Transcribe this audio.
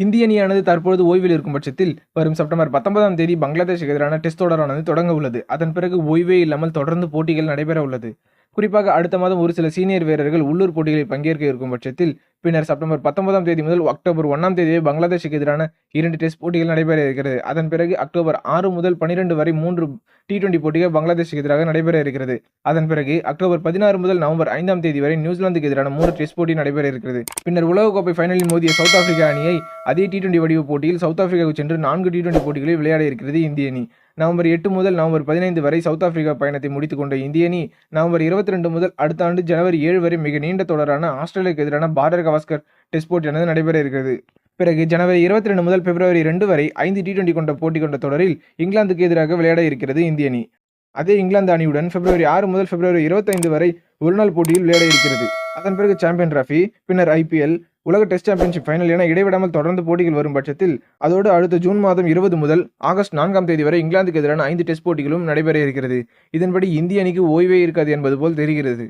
இந்திய அணியானது தற்பொழுது ஓய்வில் இருக்கும் பட்சத்தில் வரும் செப்டம்பர் 19ஆம் தேதி பங்களாதேஷுக்கு எதிரான டெஸ்ட் தொடரானது தொடங்க உள்ளது. அதன் பிறகு ஓய்வே இல்லாமல் தொடர்ந்து போட்டிகள் நடைபெற உள்ளது. குறிப்பாக அடுத்த மாதம் ஒரு சில சீனியர் வீரர்கள் உள்ளூர் போட்டிகளில் பங்கேற்க இருக்கும் பட்சத்தில் பின்னர் செப்டம்பர் 19ஆம் தேதி முதல் அக்டோபர் 1ஆம் தேதி பங்களாதேஷுக்கு எதிரான 2 டெஸ்ட் போட்டிகள் நடைபெற இருக்கிறது. அதன் பிறகு அக்டோபர் 6 முதல் 12 வரை 3 T20 போட்டிகள் பங்களாதேஷுக்கு எதிராக நடைபெற இருக்கிறது. அதன் பிறகு அக்டோபர் 16 முதல் நவம்பர் 5ஆம் தேதி வரை நியூசிலாந்துக்கு எதிரான 3 டெஸ்ட் போட்டி நடைபெற இருக்கிறது. பின்னர் உலகக்கோப்பை ஃபைனலில் மோதிய சவுத் ஆப்பிரிக்கா அணியை அதே T20 வடிவ போட்டியில் சவுத் ஆப்பிரிக்காவுக்கு சென்று 4 T20 போட்டிகளில் விளையாட இருக்கிறது இந்திய அணி. நவம்பர் 8 முதல் நவம்பர் 15 வரை சவுத் ஆப்பிரிக்கா பயணத்தை முடித்துக் கொண்ட இந்திய அணி நவம்பர் 22 முதல் அடுத்த ஆண்டு ஜனவரி 7 வரை மிக நீண்ட தொடரான ஆஸ்திரேலியாவுக்கு எதிரான பார்டர் கவாஸ்கர் டெஸ்ட் போட்டியானது நடைபெற இருக்கிறது. பிறகு ஜனவரி 22 முதல் பிப்ரவரி 2 வரை 5 T20 கொண்ட போட்டி கொண்ட தொடரில் இங்கிலாந்துக்கு எதிராக விளையாட இருக்கிறது இந்திய அணி. அதே இங்கிலாந்து அணியுடன் பிப்ரவரி 6 முதல் பிப்ரவரி 25 வரை ஒருநாள் போட்டியில் விளையாட இருக்கிறது. அதன் பிறகு சாம்பியன் டிராபி, பின்னர் IPL, உலக டெஸ்ட் சாம்பியன்ஷிப் ஃபைனல் என இடைவிடாமல் தொடர்ந்து போட்டிகள் வரும் பட்சத்தில் அதோடு அடுத்த ஜூன் மாதம் 20 முதல் ஆகஸ்ட் 4ஆம் தேதி வரை இங்கிலாந்துக்கு எதிரான 5 டெஸ்ட் போட்டிகளும் நடைபெற இருக்கிறது. இதன்படி இந்திய அணிக்கு ஓய்வே இருக்காது என்பது போல் தெரிகிறது.